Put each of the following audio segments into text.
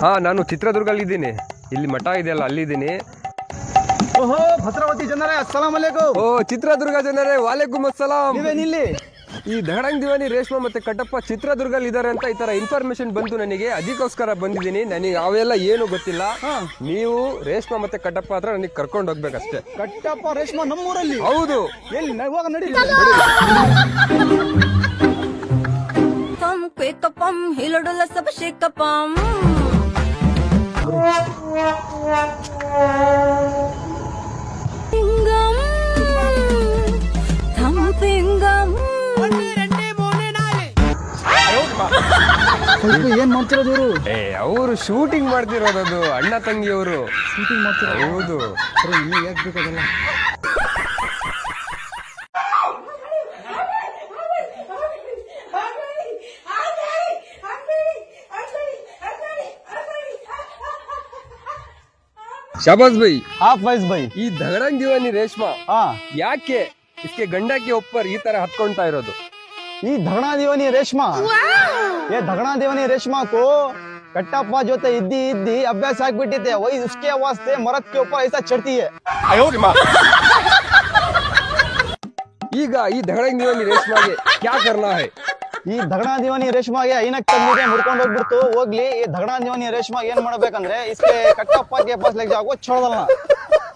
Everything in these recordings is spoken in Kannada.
ಹಾ, ನಾನು ಚಿತ್ರದುರ್ಗಲ್ಲಿದ್ದೀನಿ. ಇಲ್ಲಿ ಮಠ ಇದೆಯಲ್ಲ, ಅಲ್ಲಿದ್ದೀನಿ. ಓಹೋ, ಭದ್ರಾವತಿ ಜನರೇ ಅಸ್ಸಲಾಂ ಅಲೈಕುಂ. ಓ, ಚಿತ್ರದುರ್ಗ ಜನರೇ ವಾಲೇಕುಂ ಅಸ್ಸಲಾಂ. ನೀವೇನಿಲ್ಲಿ? ಈ ಧಡಂಗ್ ದಿವಾನಿ ರೇಷ್ಮಾ ಮತ್ತೆ ಕಟ್ಟಪ್ಪ ಚಿತ್ರದುರ್ಗಲ್ಲಿ ಇದಾರೆ ಅಂತ ಈ ತರ ಇನ್ಫಾರ್ಮೇಶನ್ ಬಂತು ನನಗೆ. ಅದಕ್ಕೋಸ್ಕರ ಬಂದಿದ್ದೀನಿ. ನನಗೆ ಅವೆಲ್ಲ ಏನು ಗೊತ್ತಿಲ್ಲ. ನೀವು ರೇಷ್ಮಾ ಮತ್ತೆ ಕಟ್ಟಪ್ಪ ಹತ್ರ ನನಗೆ ಕರ್ಕೊಂಡು ಹೋಗ್ಬೇಕಷ್ಟೇ. ಕಟ್ಟಪ್ಪ ರೇಷ್ಮಾ ನಮ್ಮೂರಲ್ಲಿ? ಹೌದು. ಎಲ್ಲಿ? ಇವಾಗ ನಡಿ. Pam hilodula sab shikapam tingam tham tingam ಏನ್ ಮಾಡ್ತಿರೋದು ಇವರು? ಅವರು ಶೂಟಿಂಗ್ ಮಾಡ್ತಿರೋದು, ಅಣ್ಣ ತಂಗಿಯವರು ಶೂಟಿಂಗ್ ಮಾಡ್ತಿರೋದು. ಹೌದು. ಯಾಕೆ ಬೇಕಾಗಲ್ಲ? शाबाश भाई, आप वैस भाई. ಈ ಧಡಂಗ್ ದಿವಾನಿ ರೇಷ್ಮಾ हाँ, ಯಾಕೆ इसके गंडा के ऊपर ಈ ತರ ಹತ್ಕೊಂತಾ ಇರೋದು? ये धगड़ा दीवानी रेशमा. ये धगड़ा दीवानी रेशमा को कट्टप्पा जोते इद्दी इद्दी अभ्यास ಆಗ್ಬಿಟ್ಟಿದೆ. वही उसके वास्ते मरद के ऊपर ऐसा चढ़ती है. ಈಗ ಈ ಧಡಂಗ್ ದಿವಾನಿ ರೇಷ್ಮಾಗೆ क्या करना है? ಈ धगड़ा दीवानी रेशमाಗೆ ಐನಕ್ ತಂದಿದೆ, ಮುಡ್ಕೊಂಡು ಹೋಗ್ಬಿಡ್ತು. ಹೋಗ್ಲಿ. ಈ धगड़ा दीवानी रेशमा ಏನ್ ಮಾಡ್ಬೇಕಂದ್ರೆ इसके कट्टप्पा के पास लेके जाओ, छोड़ दलना.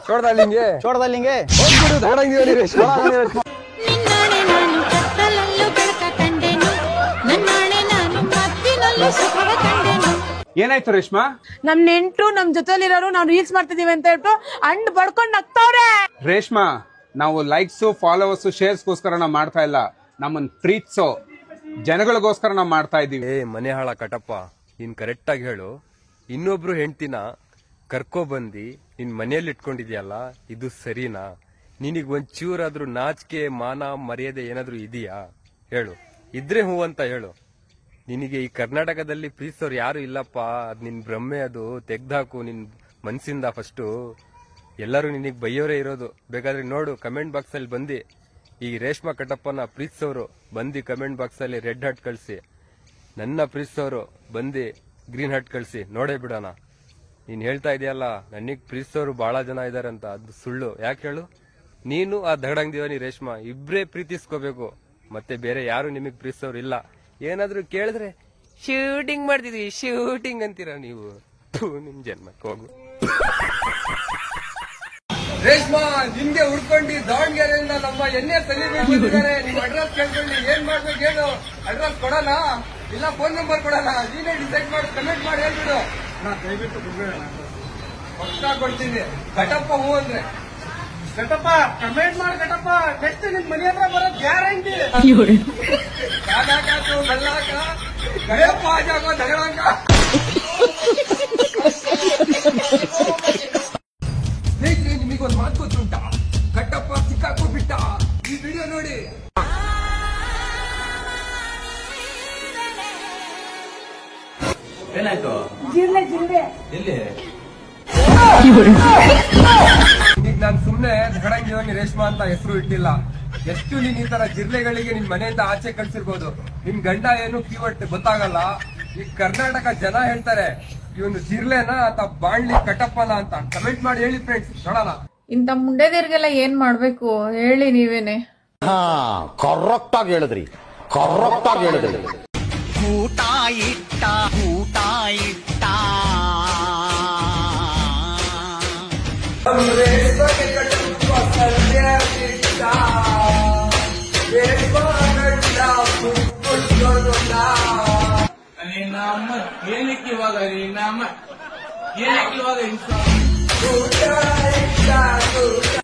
छोड़ डालेंगे. छोड़ डालेंगे. ಹೋಗ್ಬಿಡು ಧಡಂಗ್ ದಿವಾನಿ ರೇಷ್ಮಾ. ನಿನ್ನಾಣೆ ನಾನು ಕತ್ತಲಲ್ಲೂ ಬೆಳಕ ಕಂಡೆನು ನನ್ನಾಣೆ ನಾನು ಮತ್ತಿನಲ್ಲೂ ಸುಖವ ಕಂಡೆನು. ಏನಾಯ್ತು ರೇಷ್ಮಾ? ನಮ್ ನೆಂಟ್ರು ನಮ್ ಜೊತೆಲಿರೋರು ನಾವು ರೀಲ್ಸ್ ಮಾಡ್ತಿದೀವಿ ಅಂತ ಹೇಳ್ಬಿಟ್ಟು ಅಂಡ್ ಬಡ್ಕೊಂಡ್ ನಗ್ತವ್ರೆ. ರೇಷ್ಮಾ, ನಾವು ಲೈಕ್ಸ್, ಫಾಲೋವರ್ಸ್, ಶೇರ್ಸ್ಗೋಸ್ಕರ ನಾವು ಮಾಡ್ತಾ ಇಲ್ಲ. ನಮ್ಮನ್ ಪ್ರೀತಿಸೋ ಜನಗಳಿಗೋಸ್ಕರ ನಾವು ಮಾಡ್ತಾ ಇದೀವಿ. ಮನೆ ಹಾಳ ಕಟಪ್ಪ, ನೀನ್ ಕರೆಕ್ಟ್ ಆಗಿ ಹೇಳು. ಇನ್ನೊಬ್ರು ಹೆಂಡ್ತಿನ ಕರ್ಕೊ ಬಂದಿ ನಿನ್ ಮನೆಯಲ್ಲಿ ಇಟ್ಕೊಂಡಿದ್ಯಲ್ಲ, ಇದು ಸರಿನಾ? ನಿನಗ್ ಒಂಚೂರಾದ್ರೂ ನಾಚಿಕೆ, ಮಾನ, ಮರ್ಯಾದೆ ಏನಾದ್ರೂ ಇದೆಯಾ? ಹೇಳು. ಇದ್ರೆ ಹೂ ಅಂತ ಹೇಳು. ನಿನಗೆ ಈ ಕರ್ನಾಟಕದಲ್ಲಿ ಪ್ರೀತಿಸೋರು ಯಾರು ಇಲ್ಲಪ್ಪ. ಅದ್ ನಿನ್ ಭ್ರಮೆ. ಅದು ತೆಗ್ದಾಕು ನಿನ್ ಮನ್ಸಿಂದ. ಫಸ್ಟು ಎಲ್ಲರೂ ನಿನಗ್ ಬೈಯೋರೇ ಇರೋದು. ಬೇಕಾದ್ರೆ ನೋಡು, ಕಮೆಂಟ್ ಬಾಕ್ಸ್ ಅಲ್ಲಿ ಬಂದಿ ಈ ರೇಷ್ಮಾ ಕಟ್ಟಪ್ಪನ ಪ್ರೀತಿಸೋರು ಬಂದಿ ಕಮೆಂಟ್ ಬಾಕ್ಸ್ ಅಲ್ಲಿ ರೆಡ್ ಹಾರ್ಟ್ ಕಳಿಸಿ. ನನ್ನ ಪ್ರೀತಿಸೋರು ಬಂದಿ ಗ್ರೀನ್ ಹಾರ್ಟ್ ಕಳಿಸಿ. ನೋಡೇ ಬಿಡೋಣ. ನೀನ್ ಹೇಳ್ತಾ ಇದೆಯಲ್ಲ ನನಗ್ ಪ್ರೀತಿಸೋರು ಬಹಳ ಜನ ಇದಾರೆ ಅಂತ, ಅದು ಸುಳ್ಳು. ಯಾಕೆ ಹೇಳು? ನೀನು ಆ ಧಡಂಗ್ ದಿವಾನಿ ರೇಷ್ಮಾ ಇಬ್ರೇ ಪ್ರೀತಿಸ್ಕೋಬೇಕು. ಮತ್ತೆ ಬೇರೆ ಯಾರು ನಿಮಗ್ ಪ್ರೀತಿಸೋರು ಇಲ್ಲ. ಏನಾದ್ರೂ ಕೇಳಿದ್ರೆ ಶೂಟಿಂಗ್ ಮಾಡ್ತಿದೀವಿ, ಶೂಟಿಂಗ್ ಅಂತೀರ ನೀವು. ನಿಮ್ ಜನ್ಮಕ್ಕೆ ಹೋಗು. ರೇಷ್ಮಾ, ನಿಮ್ಗೆ ಹುಡ್ಕೊಂಡು ದಾವಣಗೆರೆಯಿಂದ ನಮ್ಮ ಎಣ್ಣೆ ಸೆಲೆಬ್ರಿಟಿ ಬಂದಿದ್ದಾರೆ. ನಿಮ್ ಅಡ್ರೆಸ್ ಕೇಳ್ಕೊಂಡು ಏನ್ ಮಾಡ್ಬೇಕು ಹೇಳು. ಅಡ್ರೆಸ್ ಕೊಡೋಣ ಇಲ್ಲ ಫೋನ್ ನಂಬರ್ ಕೊಡೋಣ? ನೀನೇ ಡಿಸೈಡ್ ಮಾಡಿ ಕಮೆಂಟ್ ಮಾಡಿ ಹೇಳ್ಬಿಡು. ದಯವಿಟ್ಟು ಪಕ್ಕ ಕೊಡ್ತೀನಿ. ಕಟಪ್ಪ ಹೂ ಅಂದ್ರೆ ಕಟ್ಟಪ್ಪ ಕಮೆಂಟ್ ಮಾಡಿ. ಕಟ್ಟಪ್ಪ ನೆಕ್ಸ್ಟ್ ನಿಮ್ ಮನೆ ಹತ್ರ ಬರೋದ್ ಗ್ಯಾರಂಟಿ. ಕಾದಾಕಾತು ಬೆಲ್ಲಾಕ ಗಣಪ ಜಾಗೋ ಧಗಳಂಕ. ಸ್ನೇಹಿತರೆ, ನಿಮಗೊಂದು ಮಾತು ಗೊತ್ತುಂಟಾ? ಕಟ್ಟಪ್ಪ ಸಿಕ್ಕಾಕೊಂಡ್ಬಿಟ್ಟ. ಈ ವಿಡಿಯೋ ನೋಡಿ. ಏನಾಯ್ತು? ಜಿರ್ಲೆ ಜಿರ್ಲೆ ಎಲ್ಲಿ? ಈಗ ನಾನು ಸುಮ್ನೆ ಧಡಂಗ್ ದಿವಾನಿ ರೇಷ್ಮಾ ಅಂತ ಹೆಸರು ಇಟ್ಟಿಲ್ಲ. ಎಷ್ಟು ನೀನ್ ಈ ತರ ಜಿರ್ಲೆಗಳಿಗೆ ನಿನ್ ಮನೆಯಿಂದ ಆಚೆ ಕಳ್ಸಿರ್ಬೋದು. ನಿನ್ ಗಂಡ ಏನು ಕೀವರ್ಡ್ ಗೊತ್ತಾಗಲ್ಲ. ಈ ಕರ್ನಾಟಕ ಜನ ಹೇಳ್ತಾರೆ ಇವನು ಜಿರ್ಲೆನ ಅಥವಾ ಬಾಣ್ಲಿ ಕಟ್ಟಪ್ಪನ ಅಂತ. ಕಮೆಂಟ್ ಮಾಡಿ ಹೇಳಿ ಫ್ರೆಂಡ್ಸ್, ನೋಡೋಣ. ಇಂತ ಮುಂಡೆದೇರ್ಗೆಲ್ಲ ಏನ್ ಮಾಡ್ಬೇಕು ಹೇಳಿ ನೀವೇನೆ. ಕರೆಕ್ಟ್ ಆಗಿ ಹೇಳಿದ್ರಿ. ಊಟ ಇಟ್ಟ ಏನಕ್ಕೆ ಇವಾಗ